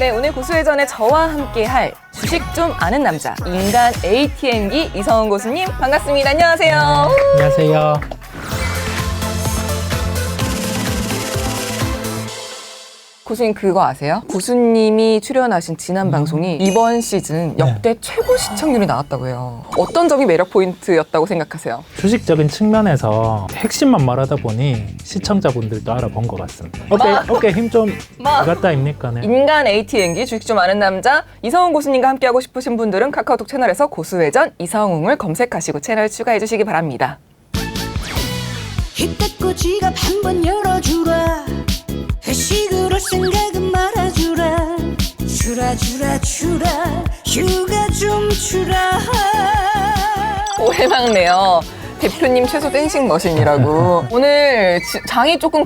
네, 오늘 고수회전에 저와 함께 할 주식 좀 아는 남자, 인간 ATM기 이성훈 고수님 반갑습니다. 안녕하세요. 안녕하세요. 고수님 그거 아세요? 고수님이 출연하신 지난 방송이 이번 시즌 역대 최고 시청률이 나왔다고 해요. 어떤 점이 매력 포인트였다고 생각하세요? 주식적인 측면에서 핵심만 말하다 보니 시청자분들도 알아본 것 같습니다. 어깨 힘 좀 들어갔다 입니까? 네. 인간 ATM기 주식 좀 아는 남자 이성훈 고수님과 함께하고 싶으신 분들은 카카오톡 채널에서 고수회전 이성훈을 검색하시고 채널 추가해 주시기 바랍니다. 힘껏 지갑 한번 열어주라. 회식으로 생각은 말아주라. 주라 휴가 좀 주라. 오해막네요. 대표님 최소 댄싱 머신이라고. 오늘 장이 조금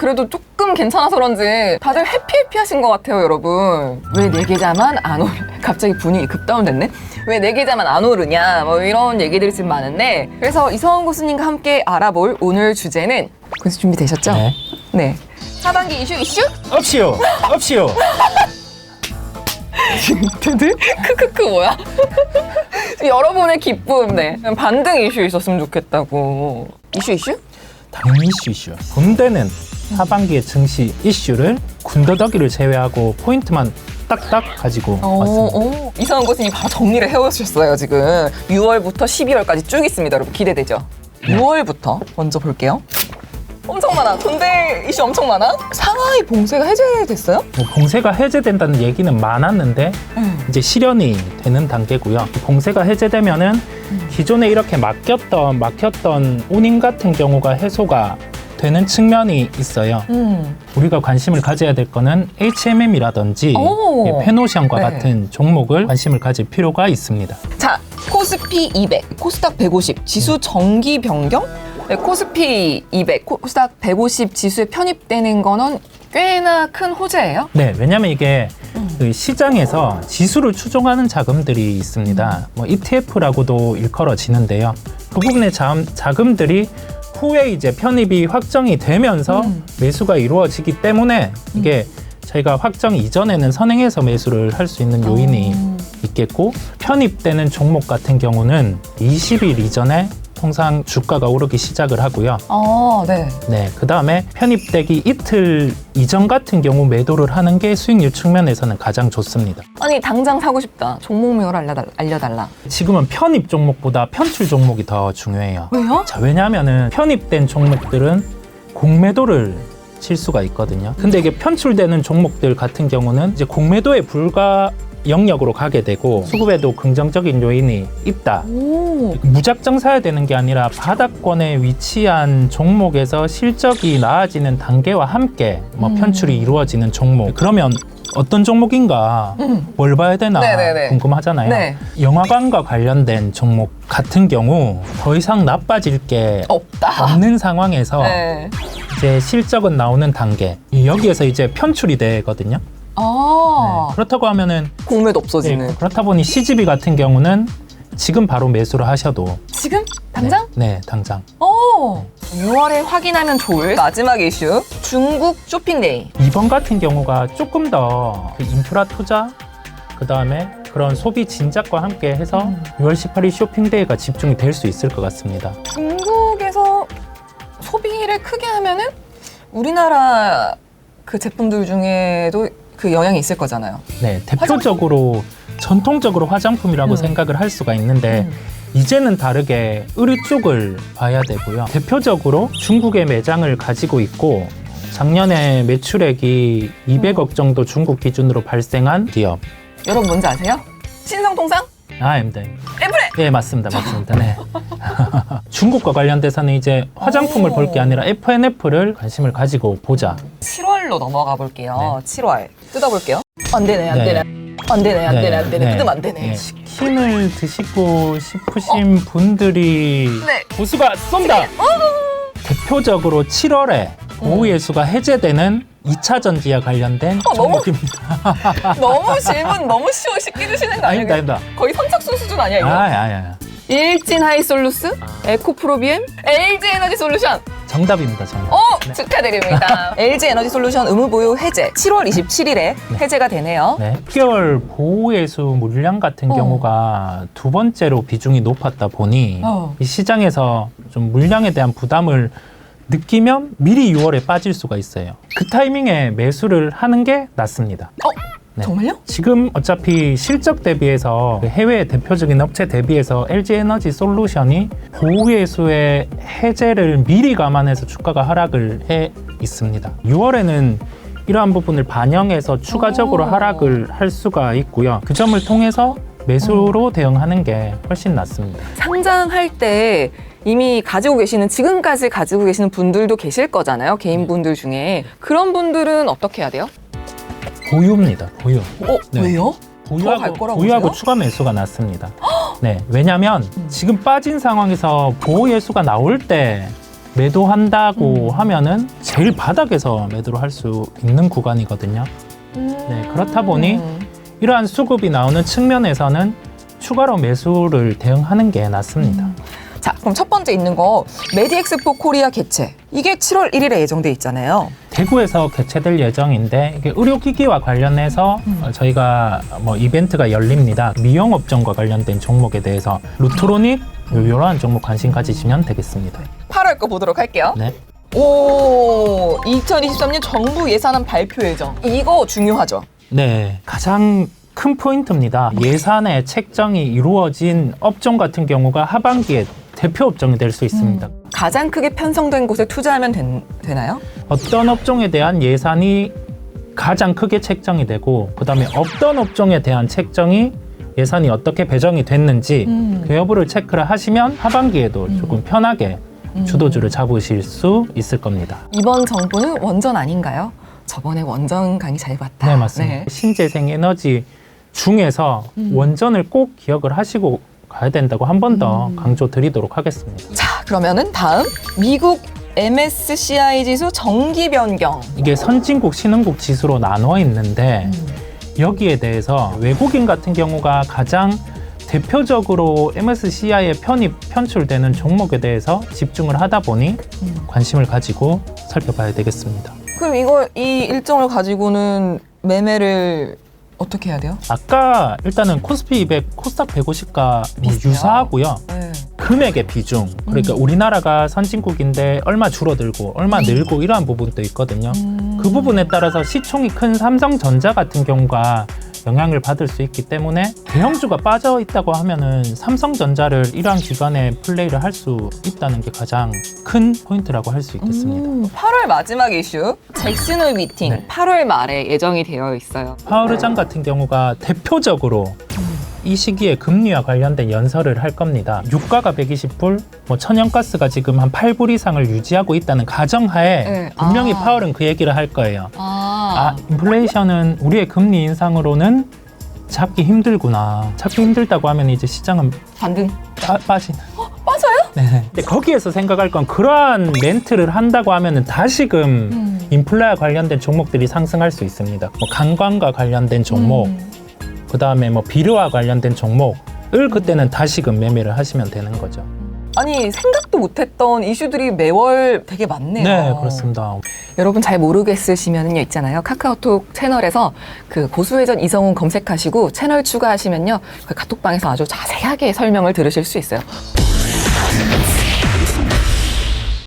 괜찮아서 그런지 다들 해피하신 것 같아요, 여러분. 왜 내 계좌만 안 오르냐. 갑자기 분위기 급다운됐네. 왜 내 계좌만 안 오르냐. 뭐 이런 얘기들이 지금 많은데, 그래서 이성훈 고수님과 함께 알아볼 오늘 주제는, 고수 준비되셨죠? 네. 네. 하반기 이슈? 없이요. 다들 크크크 뭐야? 여러분의 기쁨, 네. 반등 이슈 있었으면 좋겠다고. 이슈? 당연히 이슈. 군대는 하반기의 증시 이슈를 군더더기를 제외하고 포인트만 딱딱 가지고 왔습니다. 이성훈 교수님 바로 정리를 해오셨어요, 지금. 6월부터 12월까지 쭉 있습니다, 여러분. 기대되죠? 6월부터 먼저 볼게요. 엄청 많아. 군대 이슈 엄청 많아. 상하이 봉쇄가 해제됐어요? 뭐 봉쇄가 해제된다는 얘기는 많았는데 이제 실현이 되는 단계고요. 봉쇄가 해제되면은 기존에 이렇게 막혔던 운임 같은 경우가 해소가 되는 측면이 있어요. 우리가 관심을 가져야 될 거는 HMM이라든지 페노시안과 네. 같은 종목을 관심을 가질 필요가 있습니다. 자, 코스피 200, 코스닥 150, 지수 정기 변경? 네, 코스피 200, 코스닥 150 지수에 편입되는 거는 꽤나 큰 호재예요? 네, 왜냐하면 이게 그 시장에서 지수를 추종하는 자금들이 있습니다. 뭐 ETF라고도 일컬어지는데요. 그 부분의 자금들이 후에 이제 편입이 확정이 되면서 매수가 이루어지기 때문에 이게 저희가 확정 이전에는 선행해서 매수를 할 수 있는 요인이 있겠고, 편입되는 종목 같은 경우는 20일 이전에 통상 주가가 오르기 시작을 하고요. 네. 네, 그 다음에 편입되기 이틀 이전 같은 경우 매도를 하는 게 수익률 측면에서는 가장 좋습니다. 아니, 당장 사고 싶다. 종목명을 알려달라. 지금은 편입 종목보다 편출 종목이 더 중요해요. 왜요? 자, 왜냐하면은 편입된 종목들은 공매도를 칠 수가 있거든요. 근데 이게 편출되는 종목들 같은 경우는 이제 공매도에 불과 영역으로 가게 되고 수급에도 긍정적인 요인이 있다. 무작정 사야 되는 게 아니라 바닥권에 위치한 종목에서 실적이 나아지는 단계와 함께 편출이 이루어지는 종목. 그러면 어떤 종목인가 뭘 봐야 되나 네네네. 궁금하잖아요. 네. 영화관과 관련된 종목 같은 경우 더 이상 나빠질 게 없는 상황에서 네. 이제 실적은 나오는 단계, 여기에서 이제 편출이 되거든요. 네. 그렇다고 하면은 공매도 없어지는. 네, 그렇다 보니 CGV 같은 경우는 지금 바로 매수를 하셔도 지금? 당장? 네, 당장. 6월에 확인하면 좋을 마지막 이슈, 중국 쇼핑데이. 이번 같은 경우가 조금 더 그 인프라 투자, 그 다음에 그런 소비 진작과 함께 해서 6월 18일 쇼핑데이가 집중이 될 수 있을 것 같습니다. 중국에서 소비를 크게 하면은 우리나라 그 제품들 중에도 그 영향이 있을 거잖아요. 네, 대표적으로 전통적으로 화장품이라고 생각을 할 수가 있는데 이제는 다르게 의류 쪽을 봐야 되고요. 대표적으로 중국의 매장을 가지고 있고 작년에 매출액이 200억 정도 중국 기준으로 발생한 기업. 여러분 뭔지 아세요? 신성통상? 아닙니다. 엠프레! 네, 맞습니다. 네. 중국과 관련돼서는 이제 화장품을 볼 게 아니라 FNF를 관심을 가지고 보자. 7월로 넘어가 볼게요. 네. 7월. 뜯어볼게요. 안 되네. 뜯으면 안 되네. 네. 치킨을 드시고 싶으신 분들이 네. 고수가 쏜다! 대표적으로 7월에 고우예수가 해제되는 2차 전지와 관련된 종목입니다. 너무 질문 너무 쉽게 주시는 거 아니에요? 아닙니다. 거의 선착순 수준 아니야 이거? 아야. 일진 하이솔루스, 에코프로비엠, LG 에너지 솔루션. 정답입니다. 정답. 네. 축하드립니다. LG 에너지 솔루션 의무보유 해제 7월 27일에 해제가 되네요. 네. 6개월 보호예수 물량 같은 경우가 두 번째로 비중이 높았다 보니 이 시장에서 좀 물량에 대한 부담을 느끼면 미리 6월에 빠질 수가 있어요. 그 타이밍에 매수를 하는 게 낫습니다. 네. 정말요? 지금 어차피 실적 대비해서 해외 대표적인 업체 대비해서 LG 에너지 솔루션이 보호예수의 해제를 미리 감안해서 주가가 하락을 해 있습니다. 6월에는 이러한 부분을 반영해서 추가적으로 하락을 할 수가 있고요. 그 점을 통해서 매수로 대응하는 게 훨씬 낫습니다. 상장할 때 이미 가지고 계시는, 지금까지 가지고 계시는 분들도 계실 거잖아요. 개인분들 중에. 그런 분들은 어떻게 해야 돼요? 보유입니다. 보유. 네. 왜요? 더 갈 거라고 보유하고 보세요? 추가 매수가 낫습니다. 네, 왜냐하면 지금 빠진 상황에서 보호 예수가 나올 때 매도한다고 하면은 제일 바닥에서 매도를 할 수 있는 구간이거든요. 네, 그렇다 보니 이러한 수급이 나오는 측면에서는 추가로 매수를 대응하는 게 낫습니다. 자, 그럼 첫 번째 있는 거 메디엑스포 코리아 개최. 이게 7월 1일에 예정돼 있잖아요. 대구에서 개최될 예정인데 이게 의료기기와 관련해서 저희가 뭐 이벤트가 열립니다. 미용업종과 관련된 종목에 대해서 루트로닉 이러한 종목 관심 가지시면 되겠습니다. 8월 거 보도록 할게요. 네. 오, 2023년 정부 예산안 발표 예정. 이거 중요하죠. 네, 가장 큰 포인트입니다. 예산의 책정이 이루어진 업종 같은 경우가 하반기에 대표 업종이 될 수 있습니다. 가장 크게 편성된 곳에 투자하면 되나요? 어떤 업종에 대한 예산이 가장 크게 책정이 되고 그다음에 어떤 업종에 대한 책정이 예산이 어떻게 배정이 됐는지 그 여부를 체크를 하시면 하반기에도 조금 편하게 주도주를 잡으실 수 있을 겁니다. 이번 정부는 원전 아닌가요? 저번에 원전 강의 잘 봤다. 네, 맞습니다. 신재생 에너지 중에서 원전을 꼭 기억을 하시고 가야 된다고 한 번 더 강조 드리도록 하겠습니다. 자, 그러면은 다음 미국 MSCI 지수 정기 변경. 이게 선진국, 신흥국 지수로 나눠 있는데 여기에 대해서 외국인 같은 경우가 가장 대표적으로 MSCI에 편출되는 종목에 대해서 집중을 하다 보니 관심을 가지고 살펴봐야 되겠습니다. 그럼 이 일정을 가지고는 매매를 어떻게 해야 돼요? 아까 일단은 코스피 200, 코스닥 150과 뭐 비슷해요. 유사하고요. 네. 금액의 비중, 그러니까 우리나라가 선진국인데 얼마 줄어들고 얼마 늘고 이러한 부분도 있거든요. 그 부분에 따라서 시총이 큰 삼성전자 같은 경우가 영향을 받을 수 있기 때문에 대형주가 빠져 있다고 하면은 삼성전자를 이러한 기간에 플레이를 할 수 있다는 게 가장 큰 포인트라고 할 수 있겠습니다. 8월 마지막 이슈 잭슨홀 미팅 8월 말에 예정이 되어 있어요. 파월 의장 같은 경우가 대표적으로 이 시기에 금리와 관련된 연설을 할 겁니다. 유가가 120불, 뭐 천연가스가 지금 한 8불 이상을 유지하고 있다는 가정하에 네. 분명히 파월은 그 얘기를 할 거예요. 아, 인플레이션은 우리의 금리 인상으로는 잡기 힘들구나. 잡기 힘들다고 하면 이제 시장은 반등. 빠지는. 맞아요? 네. 근데 거기에서 생각할 건 그러한 멘트를 한다고 하면은 다시금 인플레와 관련된 종목들이 상승할 수 있습니다. 뭐 관광과 관련된 종목, 그 다음에 뭐 비료와 관련된 종목을 그때는 다시금 매매를 하시면 되는 거죠. 아니, 생각도 못했던 이슈들이 매월 되게 많네요. 네, 그렇습니다. 여러분 잘 모르겠으시면요, 있잖아요. 카카오톡 채널에서 그 고수회전 이성훈 검색하시고 채널 추가하시면요, 그 카톡방에서 아주 자세하게 설명을 들으실 수 있어요.